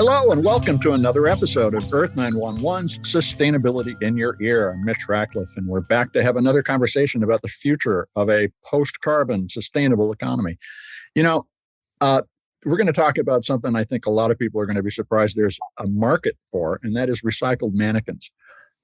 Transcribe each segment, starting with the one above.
Hello and welcome to another episode of Earth911's Sustainability in Your Ear. I'm Mitch Ratcliffe, and we're back to have another conversation about the future of a post-carbon sustainable economy. We're going to talk about something I think a lot of people are going to be surprised there's a market for, and that is recycled mannequins.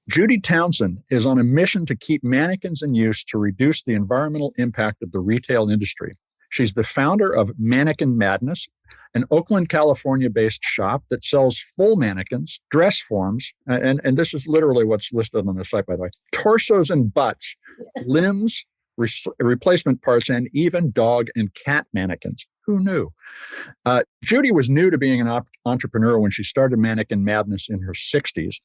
Judi Townsend is on a mission to keep mannequins in use to reduce the environmental impact of the retail industry. She's the founder of Mannequin Madness, an Oakland, California-based shop that sells full mannequins, dress forms, and this is literally what's listed on the site, by the way, torsos and butts, limbs, replacement parts, and even dog and cat mannequins. Who knew? Judi was new to being an entrepreneur when she started Mannequin Madness in her 60s,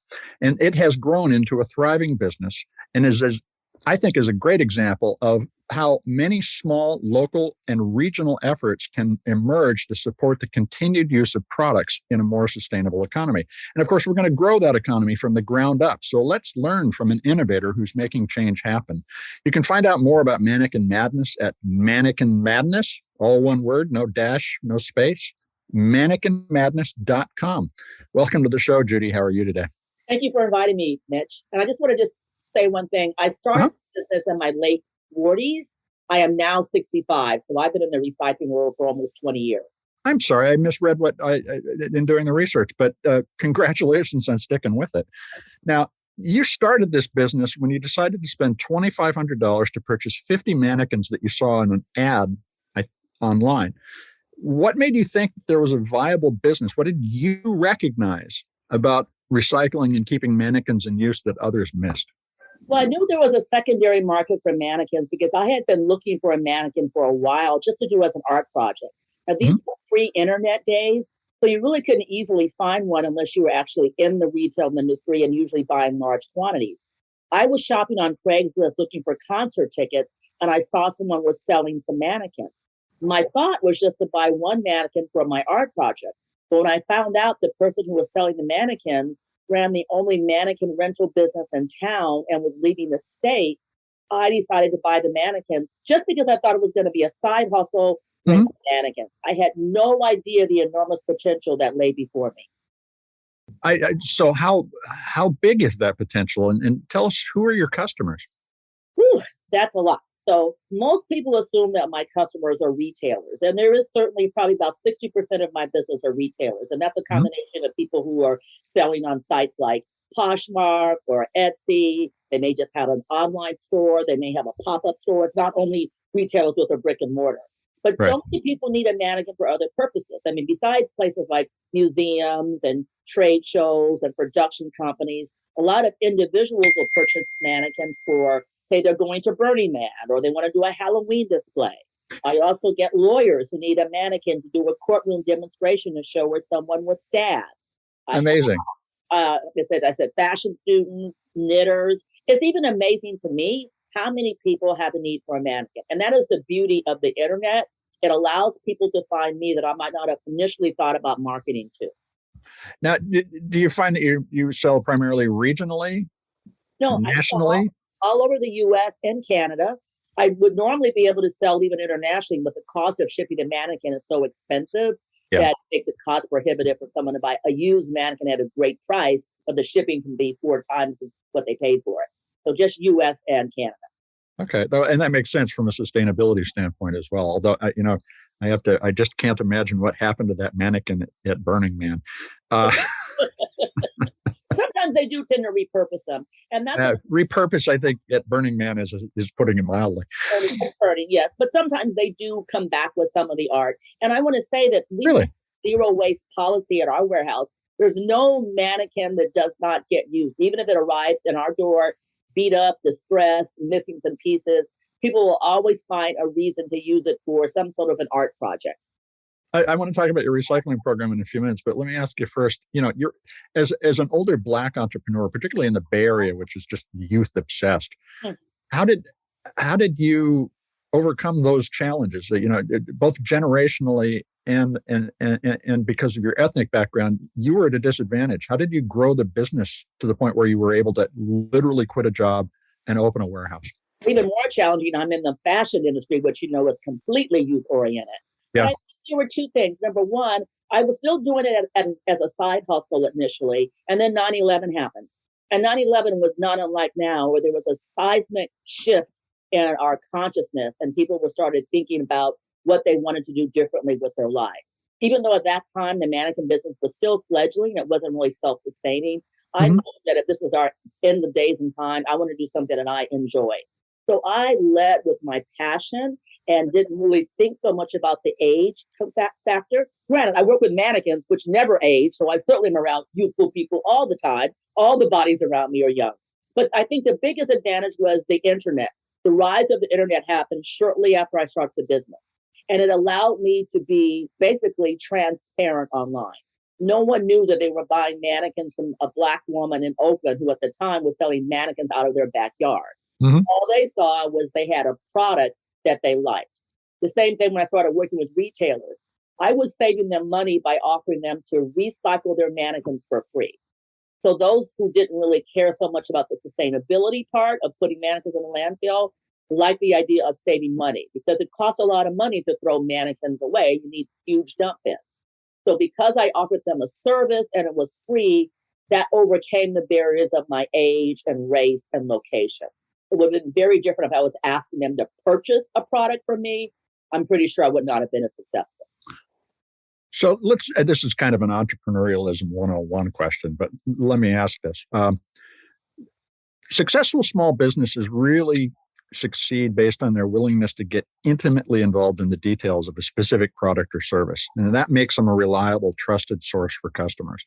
and it has grown into a thriving business and is a great example of how many small, local, and regional efforts can emerge to support the continued use of products in a more sustainable economy. And of course, we're going to grow that economy from the ground up. So let's learn from an innovator who's making change happen. You can find out more about Mannequin Madness at Mannequin Madness, all one word, no dash, no space, mannequinmadness.com. Welcome to the show, Judi. How are you today? Thank you for inviting me, Mitch. And I just want to say one thing. I started this in my late 40s. I am now 65, so I've been in the recycling world for almost 20 years. I'm sorry, I misread what I in doing the research, but congratulations on sticking with it. Now, you started this business when you decided to spend $2,500 to purchase 50 mannequins that you saw in an ad online. What made you think there was a viable business? What did you recognize about recycling and keeping mannequins in use that others missed? Well, I knew there was a secondary market for mannequins because I had been looking for a mannequin for a while just to do as an art project. Now, these were pre-internet days, so you really couldn't easily find one unless you were actually in the retail industry and usually buying large quantities. I was shopping on Craigslist looking for concert tickets, and I saw someone was selling some mannequins. My thought was just to buy one mannequin for my art project. But when I found out the person who was selling the mannequins ran the only mannequin rental business in town and was leaving the state, I decided to buy the mannequins just because I thought it was going to be a side hustle renting mannequins. I had no idea the enormous potential that lay before me. So how big is that potential? And tell us, who are your customers? Whew, that's a lot. So most people assume that my customers are retailers, and there is certainly probably about 60% of my business are retailers, and that's a combination of people who are selling on sites like Poshmark or Etsy. They may just have an online store. They may have a pop-up store. It's not only retailers with a brick and mortar. But so many people need a mannequin for other purposes. I mean, besides places like museums and trade shows and production companies, a lot of individuals will purchase mannequins for, say, they're going to Burning Man or they want to do a Halloween display. I also get lawyers who need a mannequin to do a courtroom demonstration to show where someone was stabbed. Amazing. I said fashion students, knitters. It's even amazing to me how many people have a need for a mannequin. And that is the beauty of the internet. It allows people to find me that I might not have initially thought about marketing to. Now, do you find that you sell primarily regionally? No, nationally? All over the U.S. and Canada. I would normally be able to sell even internationally, but the cost of shipping a mannequin is so expensive that makes it cost prohibitive for someone to buy a used mannequin at a great price, but the shipping can be 4 times what they paid for it. So just U.S. and Canada. Okay, and that makes sense from a sustainability standpoint as well. Although I just can't imagine what happened to that mannequin at Burning Man. Sometimes they do tend to repurpose them, and that's repurpose. I think at Burning Man is putting it mildly. Yes, but sometimes they do come back with some of the art. And I want to say that we have zero waste policy at our warehouse. There's no mannequin that does not get used, even if it arrives in our door beat up, distressed, missing some pieces. People will always find a reason to use it for some sort of an art project. I want to talk about your recycling program in a few minutes, but let me ask you first, you're as an older Black entrepreneur, particularly in the Bay Area, which is just youth obsessed, how did you overcome those challenges, both generationally and because of your ethnic background? You were at a disadvantage. How did you grow the business to the point where you were able to literally quit a job and open a warehouse? Even more challenging, I'm in the fashion industry, which is completely youth oriented. Yeah. There were 2 things. Number one, I was still doing it as a side hustle initially, and then 9/11 happened. And 9/11 was not unlike now, where there was a seismic shift in our consciousness, and people were started thinking about what they wanted to do differently with their life. Even though at that time the mannequin business was still fledgling, it wasn't really self-sustaining. I Mhm. knew that if this was our end of days and time, I want to do something that I enjoy. So I led with my passion and didn't really think so much about the age factor. Granted, I work with mannequins, which never age, so I certainly am around youthful people all the time. All the bodies around me are young. But I think the biggest advantage was the internet. The rise of the internet happened shortly after I started the business. And it allowed me to be basically transparent online. No one knew that they were buying mannequins from a Black woman in Oakland who at the time was selling mannequins out of their backyard. Mhm. All they saw was they had a product that they liked. The same thing when I started working with retailers. I was saving them money by offering them to recycle their mannequins for free. So those who didn't really care so much about the sustainability part of putting mannequins in the landfill liked the idea of saving money because it costs a lot of money to throw mannequins away. You need huge dump bins. So because I offered them a service and it was free, that overcame the barriers of my age and race and location. It would have been very different if I was asking them to purchase a product from me. I'm pretty sure I would not have been as successful. So this is kind of an entrepreneurialism 101 question, but let me ask this. Successful small businesses really succeed based on their willingness to get intimately involved in the details of a specific product or service. And that makes them a reliable, trusted source for customers.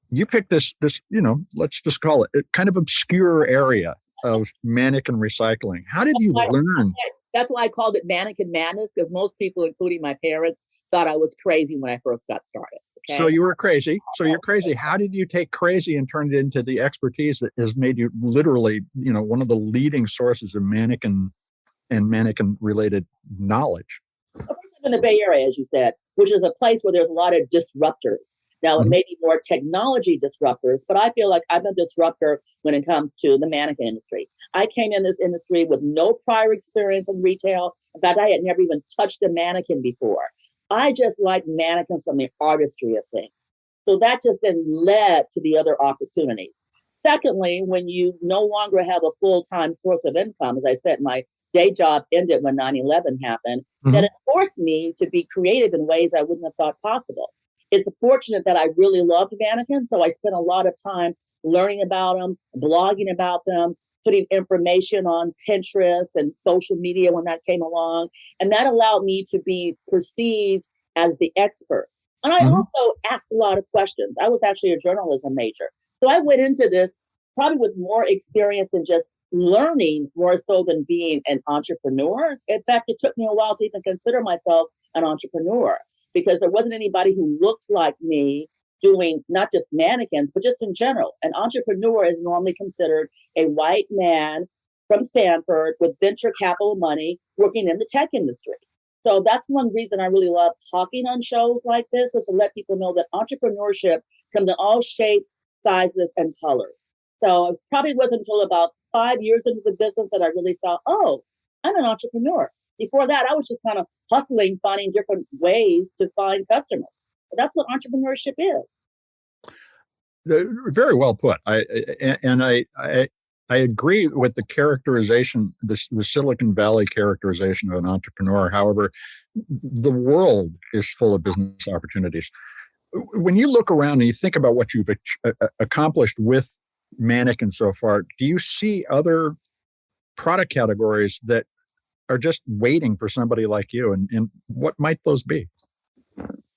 You picked this, let's just call it a kind of obscure area of mannequin recycling. How did you learn? That's why I called it Mannequin Madness, because most people, including my parents, thought I was crazy when I first got started. Okay? So you were crazy. So you're crazy. How did you take crazy and turn it into the expertise that has made you literally, one of the leading sources of mannequin and mannequin related knowledge? First, I'm in the Bay Area, as you said, which is a place where there's a lot of disruptors. Now, it may be more technology disruptors, but I feel like I'm a disruptor when it comes to the mannequin industry. I came in this industry with no prior experience in retail. In fact, I had never even touched a mannequin before. I just like mannequins from the artistry of things. So that just then led to the other opportunities. Secondly, when you no longer have a full-time source of income, as I said, my day job ended when 9/11 happened, that it forced me to be creative in ways I wouldn't have thought possible. It's fortunate that I really loved mannequins, so I spent a lot of time learning about them, blogging about them, putting information on Pinterest and social media when that came along. And that allowed me to be perceived as the expert. And I also asked a lot of questions. I was actually a journalism major. So I went into this probably with more experience than just learning more so than being an entrepreneur. In fact, it took me a while to even consider myself an entrepreneur because there wasn't anybody who looked like me doing not just mannequins, but just in general. An entrepreneur is normally considered a white man from Stanford with venture capital money working in the tech industry. So that's one reason I really love talking on shows like this, is to let people know that entrepreneurship comes in all shapes, sizes, and colors. So it probably wasn't until about 5 years into the business that I really saw, oh, I'm an entrepreneur. Before that, I was just kind of hustling, finding different ways to find customers. But that's what entrepreneurship is. Very well put. I agree with the characterization, the Silicon Valley characterization of an entrepreneur. However, the world is full of business opportunities. When you look around and you think about what you've accomplished with Mannequin so far, do you see other product categories that are just waiting for somebody like you? And what might those be?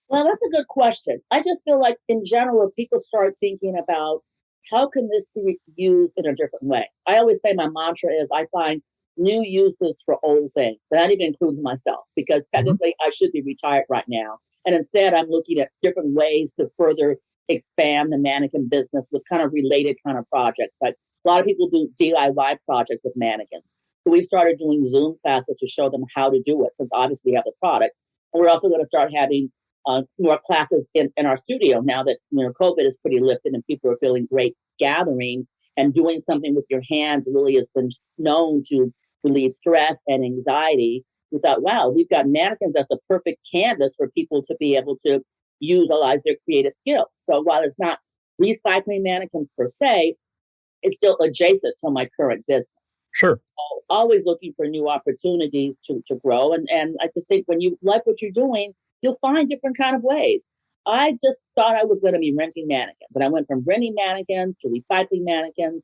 Well, that's a good question. I just feel like in general, if people start thinking about how can this be used in a different way? I always say my mantra is I find new uses for old things. And that even includes myself, because technically I should be retired right now. And instead, I'm looking at different ways to further expand the mannequin business with kind of related kind of projects. Like a lot of people do DIY projects with mannequins. So we've started doing Zoom classes to show them how to do it, because obviously we have the product. And we're also going to start having more classes in our studio now that COVID is pretty lifted and people are feeling great gathering, and doing something with your hands really has been known to relieve stress and anxiety. We thought, wow, we've got mannequins that's a perfect canvas for people to be able to utilize their creative skills. So while it's not recycling mannequins per se, it's still adjacent to my current business. Sure. So always looking for new opportunities to grow. And I just think when you like what you're doing, you'll find different kind of ways. I just thought I was going to be renting mannequins, but I went from renting mannequins to recycling mannequins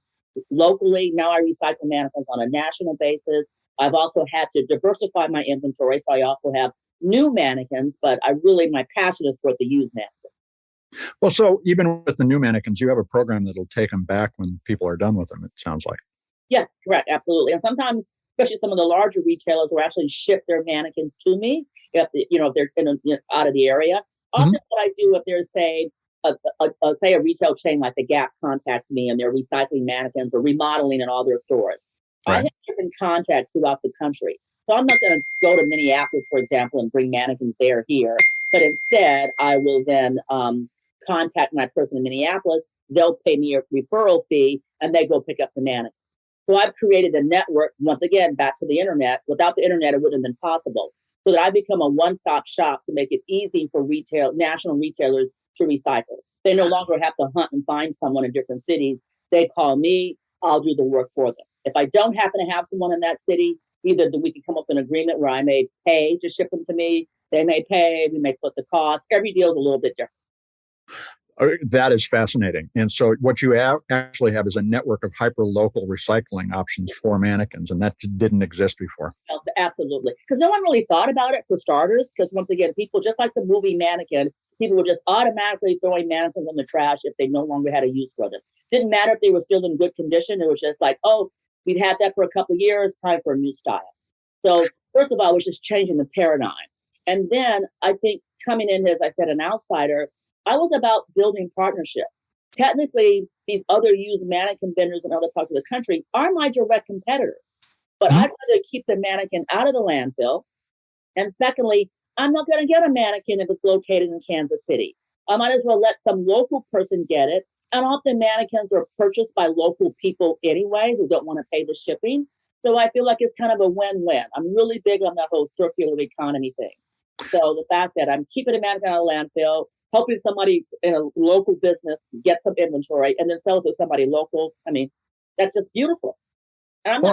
locally. Now I recycle mannequins on a national basis. I've also had to diversify my inventory, so I also have new mannequins, but my passion is for the used mannequins. Well, so even with the new mannequins, you have a program that'll take them back when people are done with them, it sounds like. Yeah, correct, absolutely. And sometimes, especially some of the larger retailers will actually ship their mannequins to me if they're out of the area. Often, what I do if there's say a retail chain like the Gap contacts me and they're recycling mannequins or remodeling in all their stores. Right. I have different contacts throughout the country. So I'm not going to go to Minneapolis, for example, and bring mannequins here. But instead, I will then contact my person in Minneapolis. They'll pay me a referral fee and they go pick up the mannequins. So I've created a network, once again, back to the internet. Without the internet, it wouldn't have been possible. So that I become a one-stop shop to make it easy for national retailers to recycle. They no longer have to hunt and find someone in different cities. They call me, I'll do the work for them. If I don't happen to have someone in that city, either we can come up with an agreement where I may pay to ship them to me, they may pay, we may split the cost. Every deal is a little bit different. That is fascinating. And so what you actually have is a network of hyper-local recycling options for mannequins, and that didn't exist before. Absolutely. Because no one really thought about it for starters, because once again, people, just like the movie Mannequin, people were just automatically throwing mannequins in the trash if they no longer had a use for them. Didn't matter if they were still in good condition. It was just like, oh, we've had that for a couple of years, time for a new style. So first of all, it was just changing the paradigm. And then I think coming in as I said, an outsider, I was about building partnerships. Technically, these other used mannequin vendors in other parts of the country are my direct competitors. But I'd rather keep the mannequin out of the landfill. And secondly, I'm not going to get a mannequin if it's located in Kansas City. I might as well let some local person get it. And often mannequins are purchased by local people anyway who don't want to pay the shipping. So I feel like it's kind of a win-win. I'm really big on that whole circular economy thing. So the fact that I'm keeping a mannequin out of the landfill, helping somebody in a local business get some inventory and then sell it to somebody local. I mean, that's just beautiful. And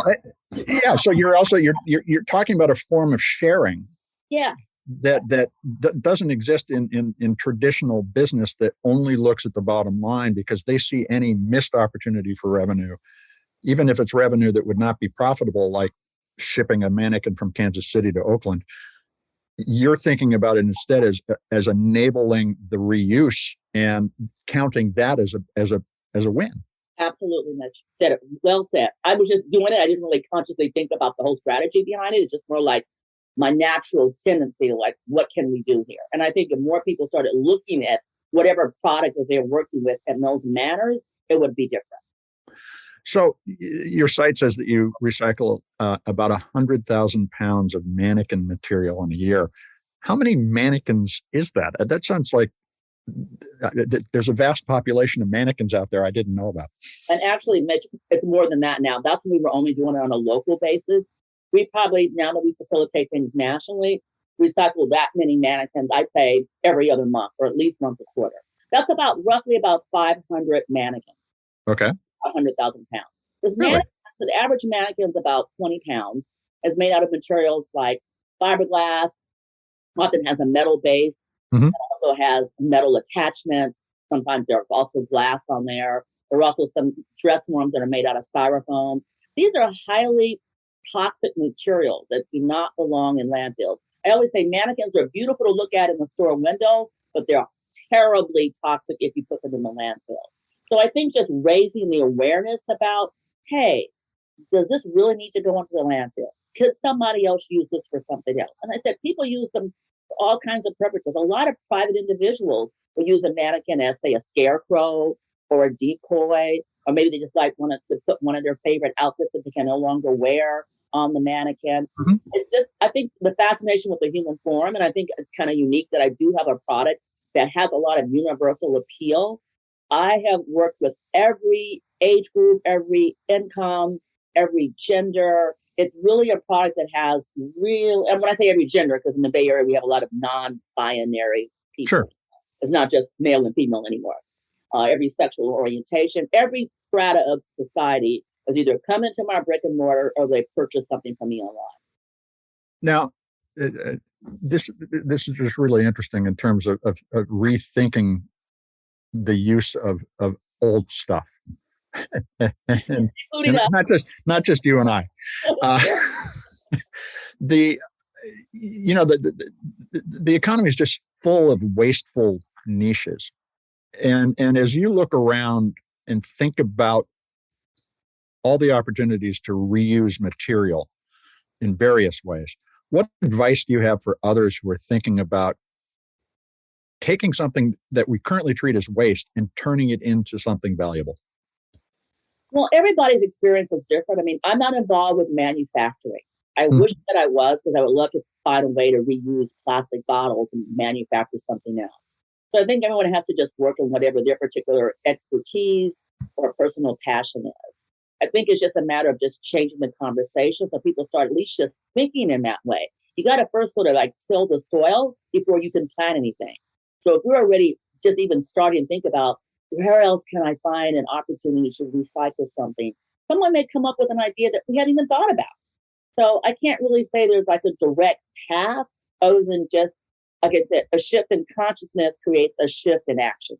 so you're talking about a form of sharing. Yeah. That doesn't exist in traditional business that only looks at the bottom line because they see any missed opportunity for revenue, even if it's revenue that would not be profitable, like shipping a mannequin from Kansas City to Oakland. You're thinking about it instead as enabling the reuse and counting that as a win. Absolutely, Mitch. Said it. Well said. I was just doing it. I didn't really consciously think about the whole strategy behind it. It's just more like my natural tendency to like, what can we do here? And I think if more people started looking at whatever product that they're working with in those manners, it would be different. So your site says that you recycle about 100,000 pounds of mannequin material in a year. How many mannequins is that? That sounds like there's a vast population of mannequins out there I didn't know about. And actually, Mitch, it's more than that now. That's when we were only doing it on a local basis. We probably, now that we facilitate things nationally, recycle that many mannequins, I'd say, every other month, or at least once a quarter. That's roughly about 500 mannequins. Okay. 100,000 pounds. Really? The average mannequin is about 20 pounds. It's made out of materials like fiberglass, often has a metal base. Mm-hmm. It also has metal attachments. Sometimes there's also glass on there. There are also some dress forms that are made out of styrofoam. These are highly toxic materials that do not belong in landfills. I always say mannequins are beautiful to look at in the store window, but they're terribly toxic if you put them in the landfill. So I think just raising the awareness about, hey, does this really need to go into the landfill? Could somebody else use this for something else? And I said, people use them for all kinds of purposes. A lot of private individuals will use a mannequin as, say, a scarecrow or a decoy, or maybe they just like wanted to put one of their favorite outfits that they can no longer wear on the mannequin. Mm-hmm. It's just, I think the fascination with the human form, and I think it's kind of unique that I do have a product that has a lot of universal appeal. I have worked with every age group, every income, every gender. It's really a product that has real, and when I say every gender, because in the Bay Area, we have a lot of non-binary people. Sure. It's not just male and female anymore. Every sexual orientation, every strata of society has either come into my brick and mortar or they purchase something from me online. Now, this is just really interesting in terms of rethinking the use of old stuff, and not just you and I. The the economy is just full of wasteful niches, and as you look around and think about all the opportunities to reuse material in various ways, what advice do you have for others who are thinking about taking something that we currently treat as waste and turning it into something valuable? Well, everybody's experience is different. I mean, I'm not involved with manufacturing. I wish that I was, because I would love to find a way to reuse plastic bottles and manufacture something else. So I think everyone has to just work on whatever their particular expertise or personal passion is. I think it's just a matter of just changing the conversation so people start at least just thinking in that way. You got to first sort of like till the soil before you can plant anything. So if we're already just even starting to think about where else can I find an opportunity to recycle something, someone may come up with an idea that we hadn't even thought about. So I can't really say there's like a direct path other than just, like I said, a shift in consciousness creates a shift in action.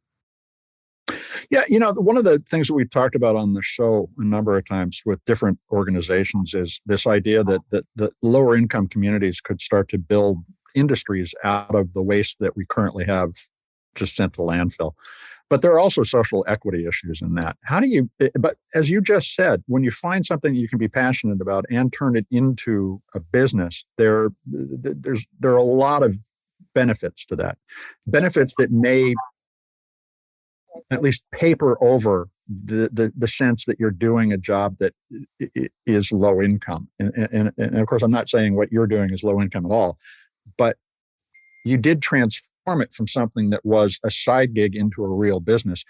Yeah, one of the things that we've talked about on the show a number of times with different organizations is this idea that lower income communities could start to build industries out of the waste that we currently have just sent to landfill. But there are also social equity issues in that. But as you just said, when you find something you can be passionate about and turn it into a business, there are a lot of benefits to that. Benefits that may at least paper over the sense that you're doing a job that is low income. And of course, I'm not saying what you're doing is low income at all, but you did transform it from something that was a side gig into a real business.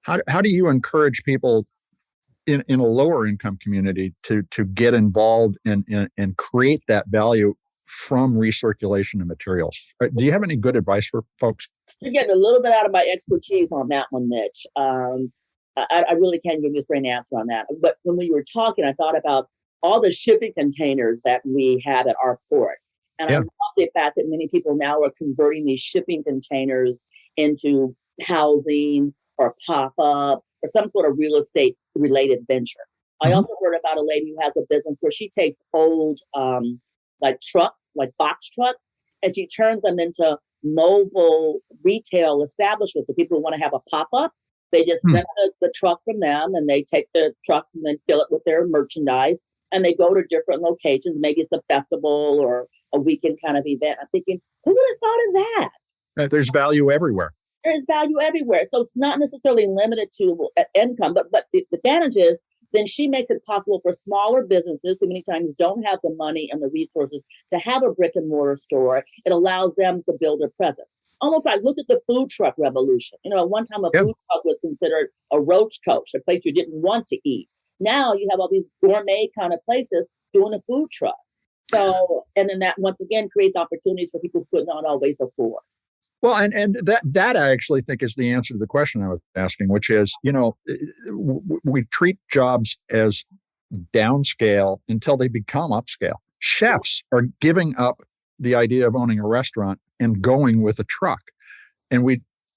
How do you encourage people in a lower income community to get involved and create that value from recirculation of materials? Do you have any good advice for folks? You're getting a little bit out of my expertise on that one, Mitch. I really can't give you a straight answer on that. But when we were talking, I thought about all the shipping containers that we have at our port. And I love the fact that many people now are converting these shipping containers into housing or pop-up or some sort of real estate related venture. I also heard about a lady who has a business where she takes old like trucks, like box trucks, and she turns them into mobile retail establishments. So people who want to have a pop-up, they just rent the truck from them and they take the truck and then fill it with their merchandise. And they go to different locations. Maybe it's a festival or a weekend kind of event. I'm thinking, who would have thought of that? There's value everywhere. There is value everywhere. So it's not necessarily limited to income, but the advantage is then she makes it possible for smaller businesses who many times don't have the money and the resources to have a brick and mortar store. It allows them to build a presence. Almost like look at the food truck revolution. At one time a food truck was considered a roach coach, a place you didn't want to eat. Now you have all these gourmet kind of places doing a food truck. So, and then that once again creates opportunities for people who could not always afford. Well, and that I actually think is the answer to the question I was asking, which is, we treat jobs as downscale until they become upscale. Chefs are giving up the idea of owning a restaurant and going with a truck. And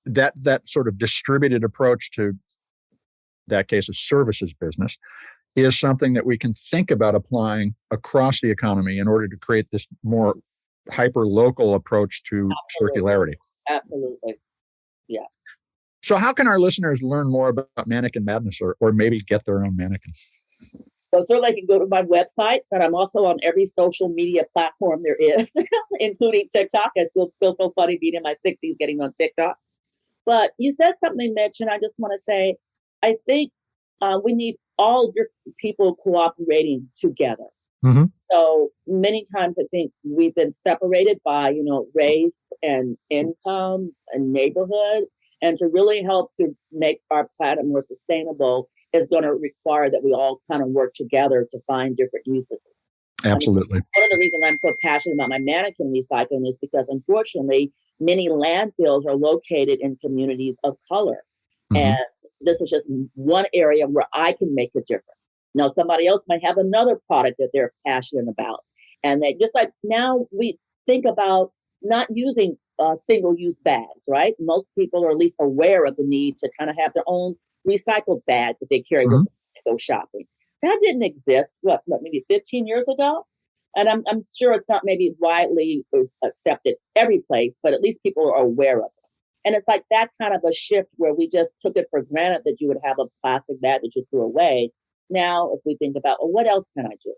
that sort of distributed approach to that case, a services business, is something that we can think about applying across the economy in order to create this more hyper-local approach to circularity. Absolutely. Yeah. So how can our listeners learn more about Mannequin Madness or maybe get their own mannequin? So certainly they can go to my website, but I'm also on every social media platform there is, including TikTok. I still feel so funny being in my 60s getting on TikTok. But you said something, Mitch, and I just want to say, I think we need all different people cooperating together. Mm-hmm. So many times I think we've been separated by, race and income and neighborhood. And to really help to make our planet more sustainable is going to require that we all kind of work together to find different uses. Absolutely. One of the reasons I'm so passionate about my mannequin recycling is because, unfortunately, many landfills are located in communities of color. Mm-hmm. And this is just one area where I can make a difference. Now, somebody else might have another product that they're passionate about. And they just like now we think about not using single-use bags, right? Most people are at least aware of the need to kind of have their own recycled bag that they carry with them to go shopping. That didn't exist, maybe 15 years ago? And I'm sure it's not maybe widely accepted every place, but at least people are aware of it. And it's like that kind of a shift where we just took it for granted that you would have a plastic bag that you threw away. Now, if we think about, well, what else can I do?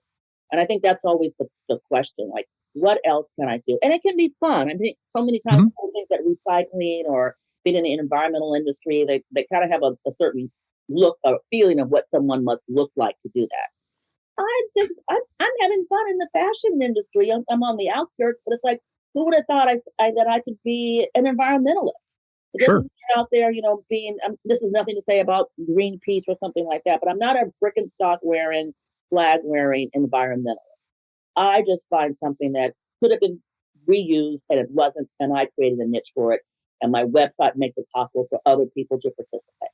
And I think that's always the question, like, what else can I do? And it can be fun. I mean, so many times people think that recycling or being in the environmental industry, they kind of have a certain look or feeling of what someone must look like to do that. I'm having fun in the fashion industry. I'm on the outskirts, but it's like, who would have thought that I could be an environmentalist? It doesn't mean out there, being, this is nothing to say about Greenpeace or something like that, but I'm not a Birkenstock wearing, flag wearing environmentalist. I just find something that could have been reused and it wasn't, and I created a niche for it. And my website makes it possible for other people to participate.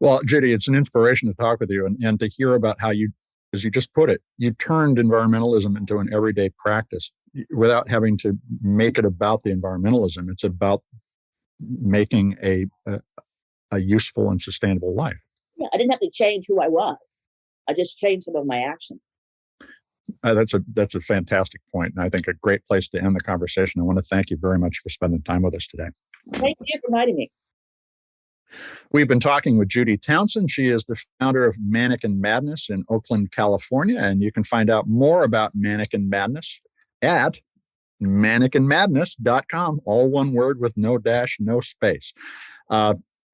Well, Judi, it's an inspiration to talk with you and to hear about how you, as you just put it, you turned environmentalism into an everyday practice without having to make it about the environmentalism. It's about making a useful and sustainable life. Yeah, I didn't have to change who I was. I just changed some of my actions. That's a fantastic point, and I think a great place to end the conversation. I want to thank you very much for spending time with us today. Thank you for inviting me. We've been talking with Judi Townsend. She is the founder of Mannequin Madness in Oakland, California, and you can find out more about Mannequin Madness at mannequinmadness.com, all one word with no dash, no space.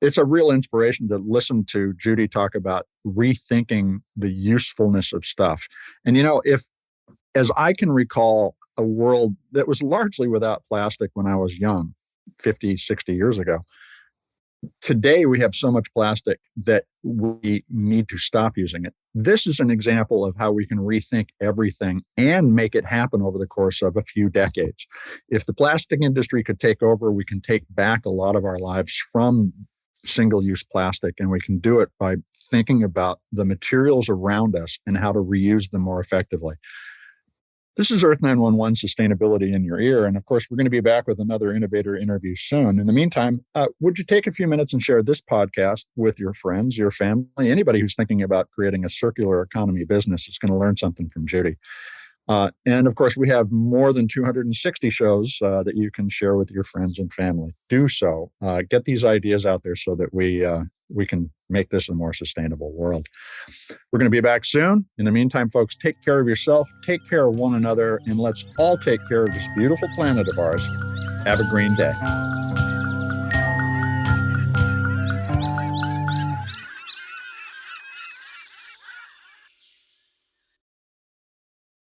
It's a real inspiration to listen to Judi talk about rethinking the usefulness of stuff. And, as I can recall, a world that was largely without plastic when I was young, 50, 60 years ago. Today, we have so much plastic that we need to stop using it. This is an example of how we can rethink everything and make it happen over the course of a few decades. If the plastic industry could take over, we can take back a lot of our lives from single-use plastic, and we can do it by thinking about the materials around us and how to reuse them more effectively. This is Earth911 Sustainability in Your Ear. And of course, we're going to be back with another innovator interview soon. In the meantime, would you take a few minutes and share this podcast with your friends, your family, anybody who's thinking about creating a circular economy business is going to learn something from Judi. And of course, we have more than 260 shows that you can share with your friends and family. Do so. Get these ideas out there so that we can make this a more sustainable world. We're going to be back soon. In the meantime, folks, take care of yourself, take care of one another, and let's all take care of this beautiful planet of ours. Have a green day.